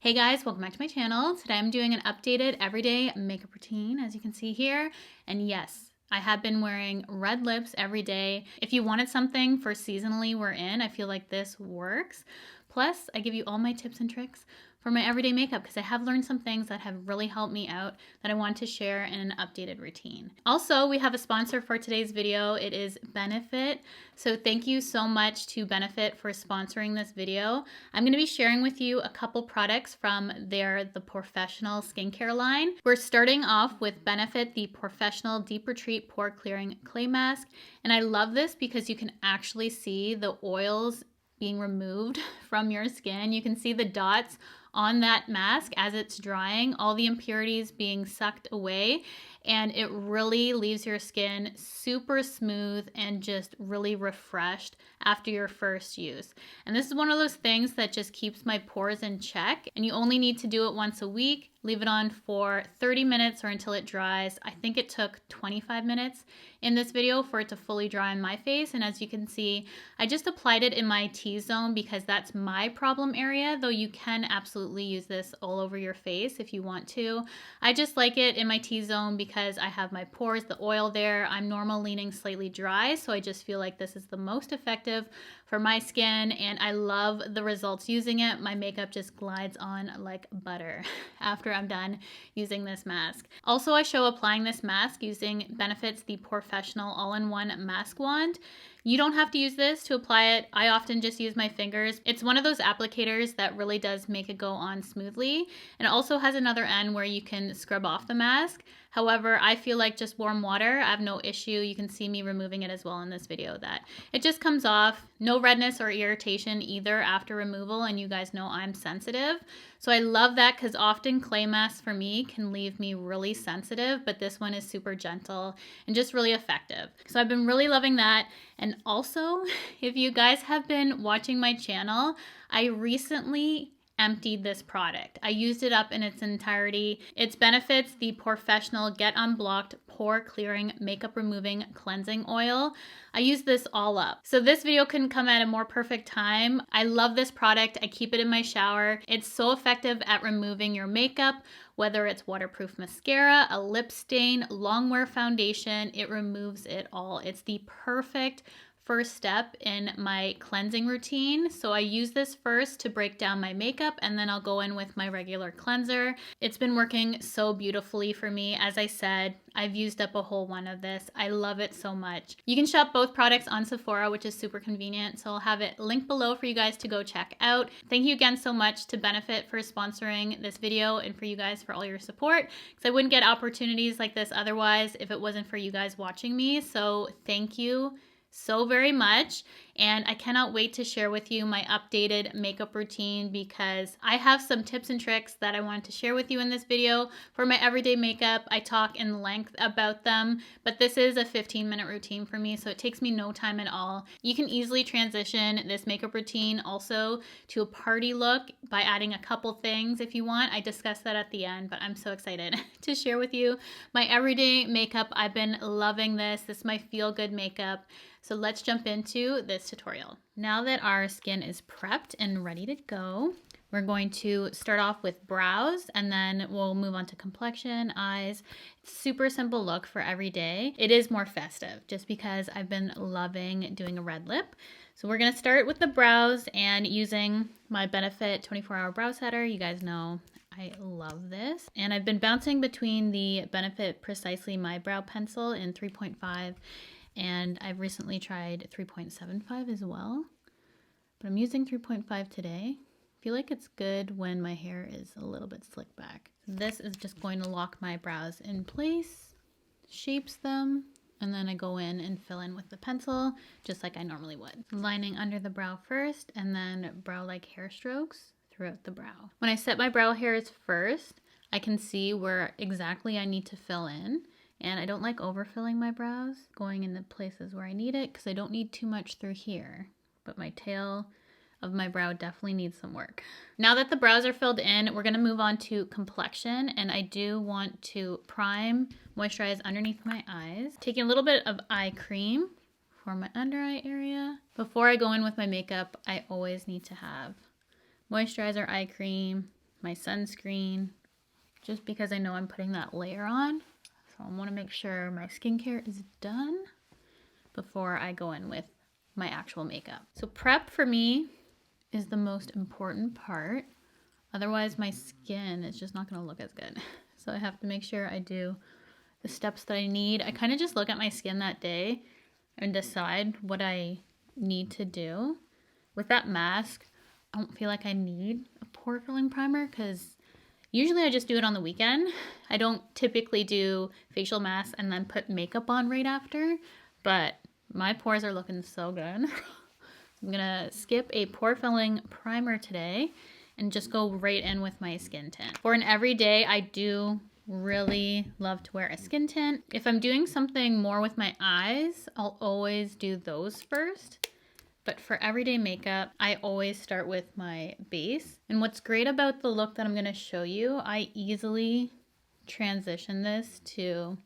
Hey guys, welcome back to my channel. Today I'm doing an updated everyday makeup routine, as you can see here. And yes, I have been wearing red lips every day. If you wanted something for seasonally we're in, I feel like this works. Plus, I give you all my tips and tricks for my everyday makeup because I have learned some things that have really helped me out that I want to share in an updated routine. Also, we have a sponsor for today's video. It is Benefit. So thank you so much to Benefit for sponsoring this video. I'm going to be sharing with you a couple products from the Professional skincare line. We're starting off with Benefit, the Professional Deep Retreat Pore Clearing Clay Mask. And I love this because you can actually see the oils being removed from your skin. You can see the dots on that mask as it's drying, all the impurities being sucked away, and it really leaves your skin super smooth and just really refreshed after your first use. And this is one of those things that just keeps my pores in check, and you only need to do it once a week. Leave it on for 30 minutes or until it dries. I think it took 25 minutes in this video for it to fully dry on my face. And as you can see, I just applied it in my T-zone because that's my problem area, though you can absolutely use this all over your face if you want to. I just like it in my T-zone because I have my pores, the oil there. I'm normal leaning slightly dry, so I just feel like this is the most effective for my skin, and I love the results using it. My makeup just glides on like butter after I'm done using this mask. Also, I show applying this mask using Benefit's the Professional All-in-One Mask Wand. You don't have to use this to apply it. I often just use my fingers. It's one of those applicators that really does make it go on smoothly. And it also has another end where you can scrub off the mask. However, I feel like just warm water, I have no issue. You can see me removing it as well in this video that it just comes off. No redness or irritation either after removal, and you guys know I'm sensitive. So I love that because often clay masks for me can leave me really sensitive, but this one is super gentle and just really effective. So I've been really loving that. And also, if you guys have been watching my channel, I recently emptied this product. I used it up in its entirety. Its Benefits, the Professional Get Unblocked Pore Clearing Makeup Removing Cleansing Oil. I used this all up. So this video couldn't come at a more perfect time. I love this product. I keep it in my shower. It's so effective at removing your makeup, whether it's waterproof mascara, a lip stain, long wear foundation, it removes it all. It's the perfect first step in my cleansing routine. So I use this first to break down my makeup, and then I'll go in with my regular cleanser. It's been working so beautifully for me. As I said, I've used up a whole one of this. I love it so much. You can shop both products on Sephora, which is super convenient. So I'll have it linked below for you guys to go check out. Thank you again so much to Benefit for sponsoring this video and for you guys for all your support, because I wouldn't get opportunities like this otherwise if it wasn't for you guys watching me. So thank you so very much, and I cannot wait to share with you my updated makeup routine because I have some tips and tricks that I wanted to share with you in this video for my everyday makeup. I talk in length about them, but this is a 15-minute routine for me, so it takes me no time at all. You can easily transition this makeup routine also to a party look by adding a couple things if you want. I discussed that at the end, but I'm so excited to share with you my everyday makeup. I've been loving this. This is my feel-good makeup. So let's jump into this tutorial. Now that our skin is prepped and ready to go, we're going to start off with brows, and then we'll move on to complexion, eyes. It's a super simple look for every day. It is more festive just because I've been loving doing a red lip. So we're gonna start with the brows and using my Benefit 24-hour brow setter. You guys know I love this. And I've been bouncing between the Benefit Precisely My Brow Pencil in 3.5 and I've recently tried 3.75 as well, but I'm using 3.5 today. I feel like it's good when my hair is a little bit slicked back. This is just going to lock my brows in place, shapes them, and then I go in and fill in with the pencil just like I normally would. Lining under the brow first, and then brow-like hair strokes throughout the brow. When I set my brow hairs first, I can see where exactly I need to fill in. And I don't like overfilling my brows, going in the places where I need it because I don't need too much through here. But my tail of my brow definitely needs some work. Now that the brows are filled in, we're gonna move on to complexion. And I do want to prime, moisturize underneath my eyes. Taking a little bit of eye cream for my under eye area. Before I go in with my makeup, I always need to have moisturizer, eye cream, my sunscreen, just because I know I'm putting that layer on. So I want to make sure my skincare is done before I go in with my actual makeup. So prep for me is the most important part. Otherwise my skin is just not going to look as good. So I have to make sure I do the steps that I need. I kind of just look at my skin that day and decide what I need to do. With that mask, I don't feel like I need a pore filling primer because usually I just do it on the weekend. I don't typically do facial masks and then put makeup on right after, but my pores are looking so good. I'm gonna skip a pore filling primer today and just go right in with my skin tint. For an everyday, I do really love to wear a skin tint. If I'm doing something more with my eyes, I'll always do those first. But for everyday makeup, I always start with my base. And what's great about the look that I'm gonna show you, I easily transition this to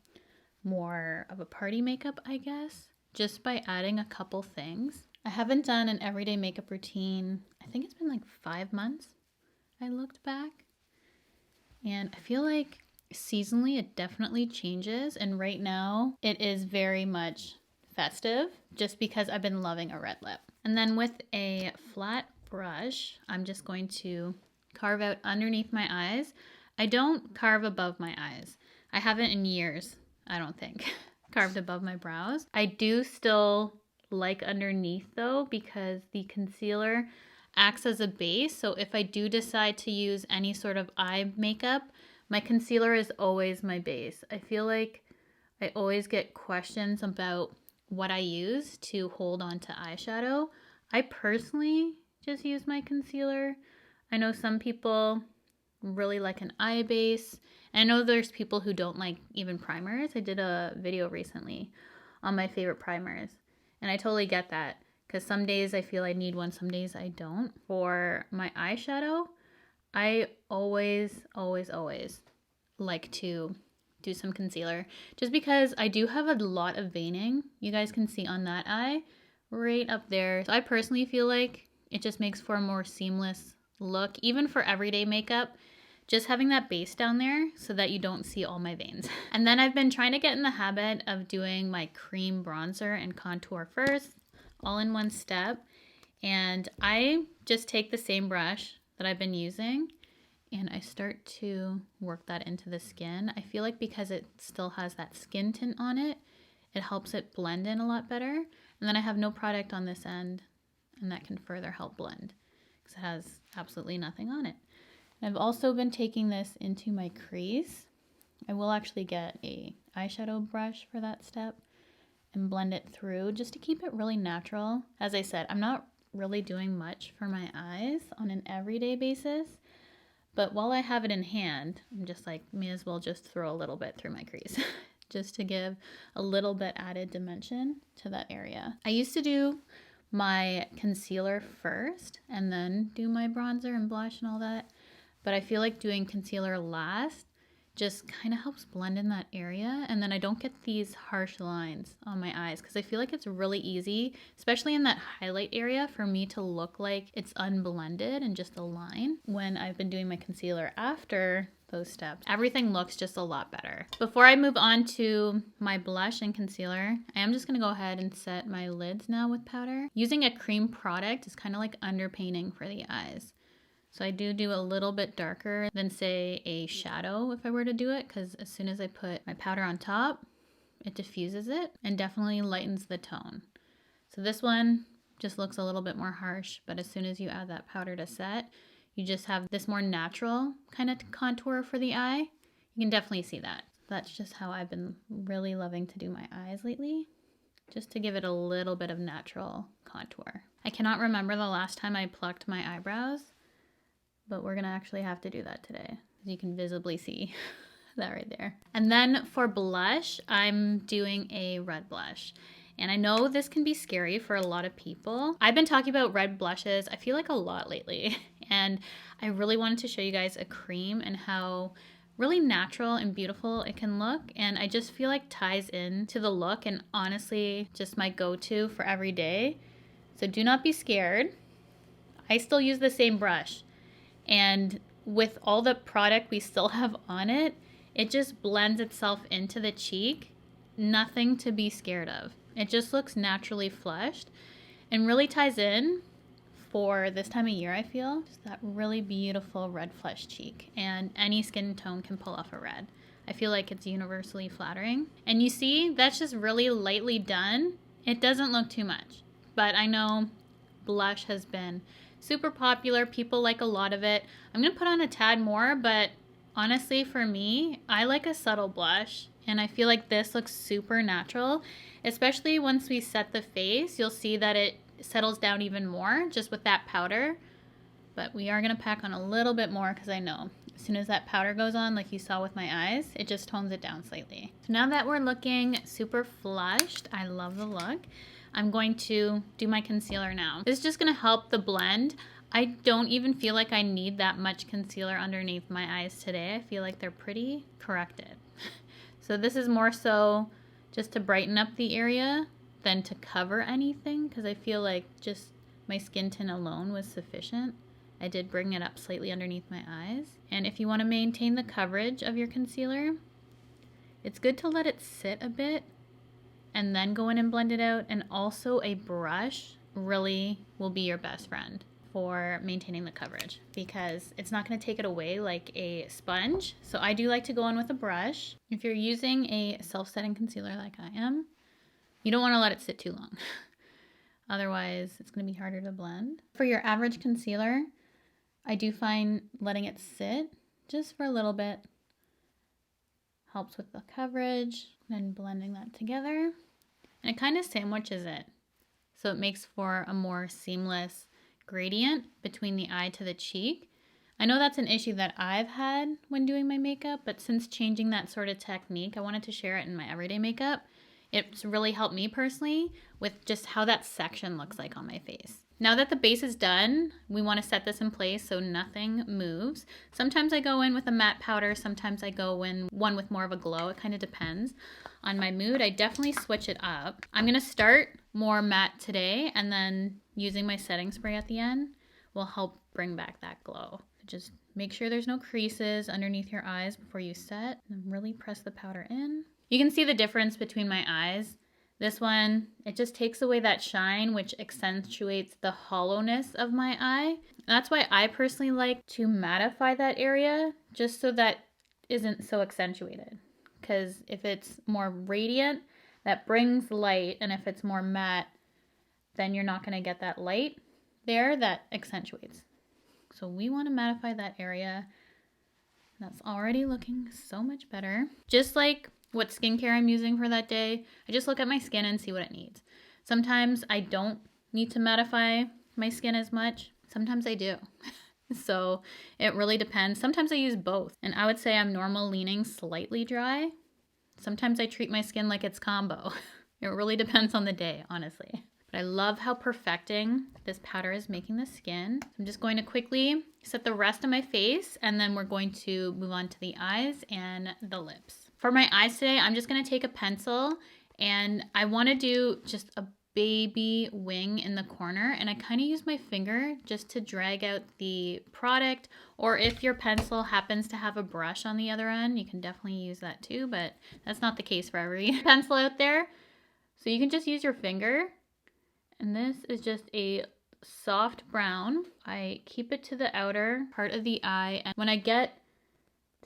more of a party makeup, I guess, just by adding a couple things. I haven't done an everyday makeup routine. I think it's been like 5 months I looked back. And I feel like seasonally it definitely changes. And right now it is very much festive just because I've been loving a red lip. And then with a flat brush, I'm just going to carve out underneath my eyes. I don't carve above my eyes. I haven't in years, I don't think, carved above my brows. I do still like underneath though because the concealer acts as a base. So if I do decide to use any sort of eye makeup, my concealer is always my base. I feel like I always get questions about what I use to hold on to eyeshadow. I personally just use my concealer. I know some people really like an eye base. And I know there's people who don't like even primers. I did a video recently on my favorite primers. And I totally get that because some days I feel I need one, some days I don't. For my eyeshadow, I always like to do some concealer just because I do have a lot of veining. You guys can see on that eye right up there. So I personally feel like it just makes for a more seamless look, even for everyday makeup, just having that base down there so that you don't see all my veins. And then I've been trying to get in the habit of doing my cream bronzer and contour first, all in one step. And I just take the same brush that I've been using and I start to work that into the skin. I feel like because it still has that skin tint on it, it helps it blend in a lot better. And then I have no product on this end, and that can further help blend because it has absolutely nothing on it. I've also been taking this into my crease. I will actually get a eyeshadow brush for that step and blend it through just to keep it really natural. As I said, I'm not really doing much for my eyes on an everyday basis. But while I have it in hand, I'm just like, may as well just throw a little bit through my crease just to give a little bit added dimension to that area. I used to do my concealer first and then do my bronzer and blush and all that. But I feel like doing concealer last just kind of helps blend in that area. And then I don't get these harsh lines on my eyes because I feel like it's really easy, especially in that highlight area, for me to look like it's unblended and just a line. When I've been doing my concealer after those steps, everything looks just a lot better. Before I move on to my blush and concealer, I am just gonna go ahead and set my lids now with powder. Using a cream product is kind of like underpainting for the eyes. So I do a little bit darker than, say, a shadow if I were to do it, because as soon as I put my powder on top, it diffuses it and definitely lightens the tone. So this one just looks a little bit more harsh, but as soon as you add that powder to set, you just have this more natural kind of contour for the eye. You can definitely see that. That's just how I've been really loving to do my eyes lately, just to give it a little bit of natural contour. I cannot remember the last time I plucked my eyebrows, but we're gonna actually have to do that today. As you can visibly see that right there. And then for blush, I'm doing a red blush. And I know this can be scary for a lot of people. I've been talking about red blushes, I feel like a lot lately. And I really wanted to show you guys a cream and how really natural and beautiful it can look. And I just feel like ties in to the look and honestly just my go-to for every day. So do not be scared. I still use the same brush. And with all the product we still have on it, it just blends itself into the cheek. Nothing to be scared of. It just looks naturally flushed and really ties in for this time of year, I feel. Just that really beautiful red flushed cheek. And any skin tone can pull off a red. I feel like it's universally flattering. And you see, that's just really lightly done. It doesn't look too much. But I know blush has been super popular. People like a lot of it. I'm going to put on a tad more, but honestly for me, I like a subtle blush. And I feel like this looks super natural. Especially once we set the face, you'll see that it settles down even more just with that powder. But we are going to pack on a little bit more because I know as soon as that powder goes on, like you saw with my eyes, it just tones it down slightly. So now that we're looking super flushed, I love the look, I'm going to do my concealer now. This is just going to help the blend. I don't even feel like I need that much concealer underneath my eyes today. I feel like they're pretty corrected. So this is more so just to brighten up the area than to cover anything, because I feel like just my skin tint alone was sufficient. I did bring it up slightly underneath my eyes. And if you want to maintain the coverage of your concealer, it's good to let it sit a bit and then go in and blend it out. And also a brush really will be your best friend for maintaining the coverage, because it's not going to take it away like a sponge. So I do like to go in with a brush. If you're using a self-setting concealer like I am, you don't want to let it sit too long. Otherwise, it's going to be harder to blend. For your average concealer, I do find letting it sit just for a little bit helps with the coverage, then blending that together. And it kind of sandwiches it. So it makes for a more seamless gradient between the eye to the cheek. I know that's an issue that I've had when doing my makeup, but since changing that sort of technique, I wanted to share it in my everyday makeup. It's really helped me personally with just how that section looks like on my face. Now that the base is done, we want to set this in place so nothing moves. Sometimes I go in with a matte powder, sometimes I go in one with more of a glow. It kind of depends on my mood. I definitely switch it up. I'm going to start more matte today, and then using my setting spray at the end will help bring back that glow. Just make sure there's no creases underneath your eyes before you set, and really press the powder in. You can see the difference between my eyes. This one, it just takes away that shine, which accentuates the hollowness of my eye. That's why I personally like to mattify that area, just so that isn't so accentuated. Because if it's more radiant, that brings light, and if it's more matte, then you're not going to get that light there that accentuates. So we want to mattify that area. That's already looking so much better. Just like what skincare I'm using for that day, I just look at my skin and see what it needs. Sometimes I don't need to mattify my skin as much. Sometimes I do. So it really depends. Sometimes I use both. And I would say I'm normal leaning slightly dry. Sometimes I treat my skin like it's combo. It really depends on the day, honestly. But I love how perfecting this powder is making the skin. I'm just going to quickly set the rest of my face, and then we're going to move on to the eyes and the lips. For my eyes today, I'm just going to take a pencil, and I want to do just a baby wing in the corner, and I kind of use my finger just to drag out the product, or if your pencil happens to have a brush on the other end, you can definitely use that too, but that's not the case for every pencil out there. So you can just use your finger, and this is just a soft brown. I keep it to the outer part of the eye, and when I get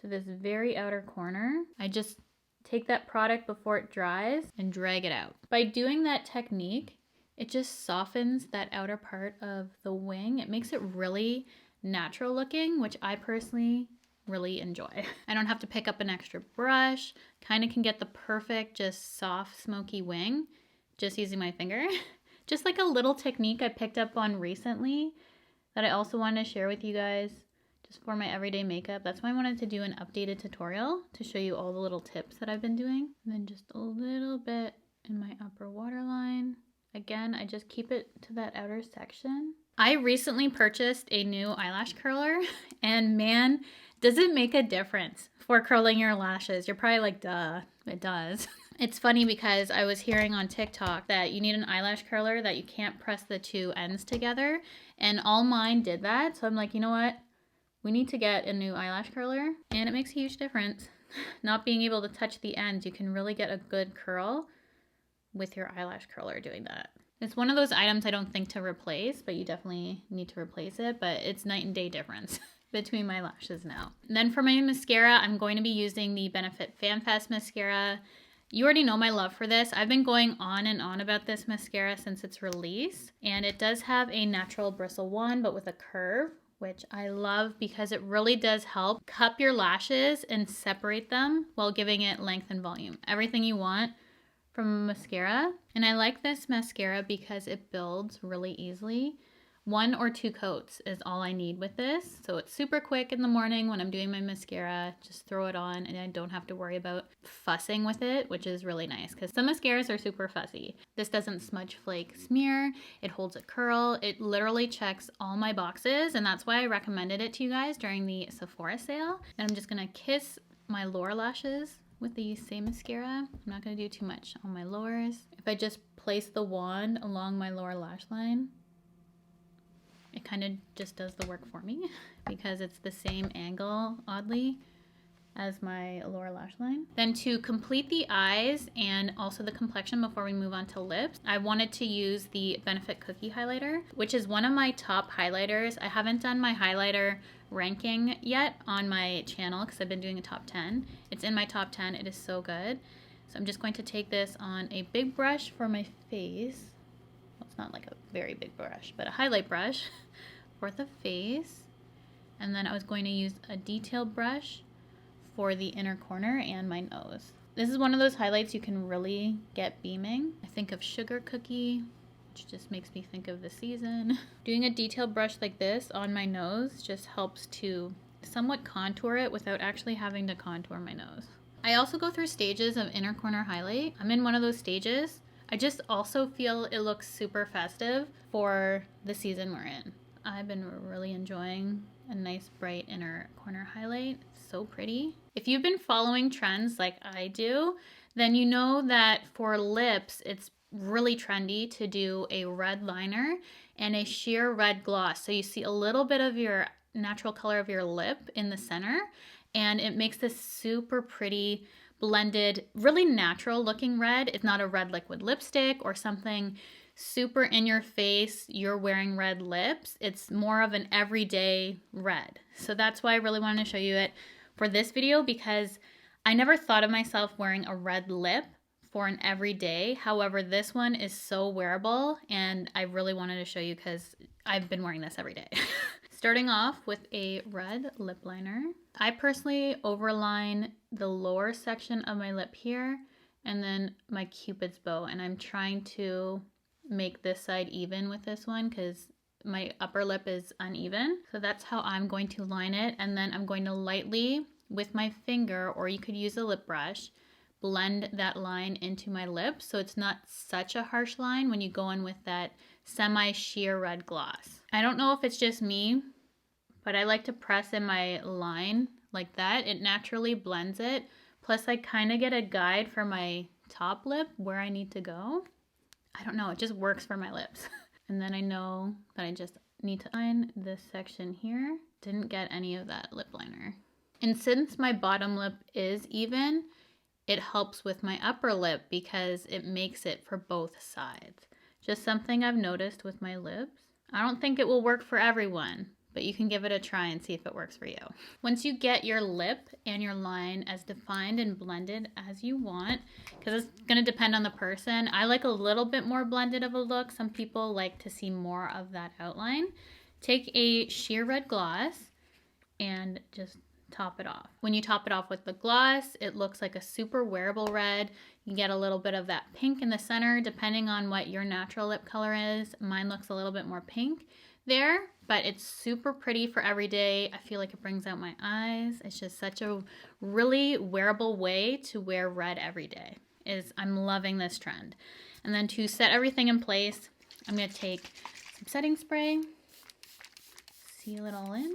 to this very outer corner, I just take that product before it dries and drag it out. By doing that technique, it just softens that outer part of the wing. It makes it really natural looking, which I personally really enjoy. I don't have to pick up an extra brush, kind of can get the perfect, just soft, smoky wing just using my finger. Just like a little technique I picked up on recently that I also wanted to share with you guys just for my everyday makeup. That's why I wanted to do an updated tutorial to show you all the little tips that I've been doing. And then just a little bit in my upper waterline. Again, I just keep it to that outer section. I recently purchased a new eyelash curler, and man, does it make a difference for curling your lashes. You're probably like, duh, it does. It's funny because I was hearing on TikTok that you need an eyelash curler that you can't press the two ends together, and all mine did that. So I'm like, you know what? We need to get a new eyelash curler, and it makes a huge difference. Not being able to touch the ends, you can really get a good curl with your eyelash curler doing that. It's one of those items I don't think to replace, but you definitely need to replace it, but it's night and day difference between my lashes now. And then for my mascara, I'm going to be using the Benefit Fan Fast mascara. You already know my love for this. I've been going on and on about this mascara since its release, and it does have a natural bristle wand, but with a curve, which I love because it really does help cup your lashes and separate them while giving it length and volume. Everything you want from a mascara. And I like this mascara because it builds really easily. 1 or 2 coats is all I need with this. So it's super quick in the morning when I'm doing my mascara. Just throw it on and I don't have to worry about fussing with it, which is really nice because some mascaras are super fussy. This doesn't smudge, flake, smear. It holds a curl. It literally checks all my boxes, and that's why I recommended it to you guys during the Sephora sale. And I'm just gonna kiss my lower lashes with the same mascara. I'm not gonna do too much on my lowers. If I just place the wand along my lower lash line, it kind of just does the work for me because it's the same angle, oddly, as my lower lash line. Then to complete the eyes and also the complexion before we move on to lips, I wanted to use the Benefit Cookie Highlighter, which is one of my top highlighters. I haven't done my highlighter ranking yet on my channel because I've been doing a top 10. It's in my top 10. It is so good. So I'm just going to take this on a big brush for my face. Well, it's not like a very big brush, but a highlight brush for the face. And then I was going to use a detail brush for the inner corner and my nose. This is one of those highlights you can really get beaming. I think of sugar cookie, which just makes me think of the season. Doing a detail brush like this on my nose just helps to somewhat contour it without actually having to contour my nose. I also go through stages of inner corner highlight. I'm in one of those stages. I just also feel it looks super festive for the season we're in. I've been really enjoying a nice bright inner corner highlight. It's so pretty. If you've been following trends like I do, then you know that for lips, it's really trendy to do a red liner and a sheer red gloss. So you see a little bit of your natural color of your lip in the center, and it makes this super pretty blended, really natural looking red. It's not a red liquid lipstick or something super in your face, you're wearing red lips. It's more of an everyday red. So that's why I really wanted to show you it for this video, because I never thought of myself wearing a red lip for an everyday. However, this one is so wearable and I really wanted to show you because I've been wearing this every day. Starting off with a red lip liner. I personally overline the lower section of my lip here and then my Cupid's bow, and I'm trying to make this side even with this one because my upper lip is uneven. So that's how I'm going to line it, and then I'm going to lightly with my finger, or you could use a lip brush, blend that line into my lip so it's not such a harsh line when you go in with that semi-sheer red gloss. I don't know if it's just me, but I like to press in my line like that. It naturally blends it. Plus I kind of get a guide for my top lip where I need to go. I don't know, it just works for my lips. And then I know that I just need to line this section here. Didn't get any of that lip liner. And since my bottom lip is even, it helps with my upper lip because it makes it for both sides. Just something I've noticed with my lips. I don't think it will work for everyone, but you can give it a try and see if it works for you. Once you get your lip and your line as defined and blended as you want, because it's gonna depend on the person. I like a little bit more blended of a look. Some people like to see more of that outline. Take a sheer red gloss and just top it off. When you top it off with the gloss, it looks like a super wearable red. You get a little bit of that pink in the center, depending on what your natural lip color is. Mine looks a little bit more pink there, but it's super pretty for every day. I feel like it brings out my eyes. It's just such a really wearable way to wear red every day. I'm loving this trend. And then to set everything in place, I'm going to take some setting spray, seal it all in.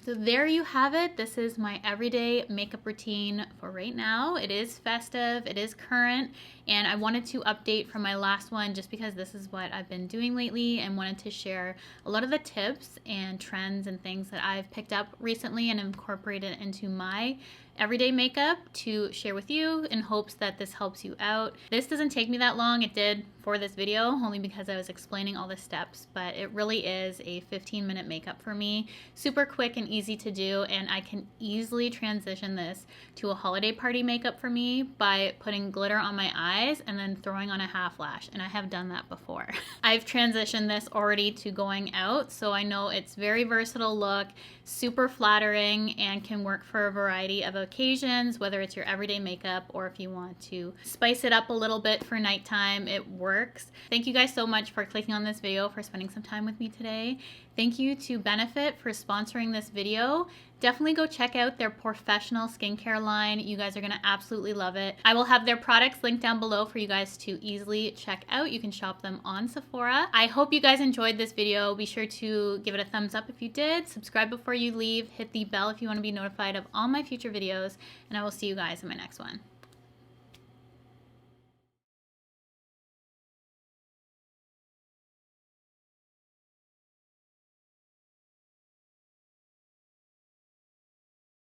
So there you have it. This is my everyday makeup routine for right now. It is festive, it is current, and I wanted to update from my last one just because this is what I've been doing lately and wanted to share a lot of the tips and trends and things that I've picked up recently and incorporated into my everyday makeup to share with you in hopes that this helps you out. This doesn't take me that long. It did for this video only because I was explaining all the steps, but it really is a 15-minute makeup for me. Super quick and easy to do, and I can easily transition this to a holiday party makeup for me by putting glitter on my eyes and then throwing on a half lash, and I have done that before. I've transitioned this already to going out, so I know it's very versatile look, super flattering, and can work for a variety of occasions, whether it's your everyday makeup or if you want to spice it up a little bit for nighttime, it works. Thank you guys so much for clicking on this video, for spending some time with me today. Thank you to Benefit for sponsoring this video. Definitely go check out their professional skincare line. You guys are gonna absolutely love it. I will have their products linked down below for you guys to easily check out. You can shop them on Sephora. I hope you guys enjoyed this video. Be sure to give it a thumbs up if you did, subscribe before you leave, hit the bell if you wanna be notified of all my future videos, and I will see you guys in my next one.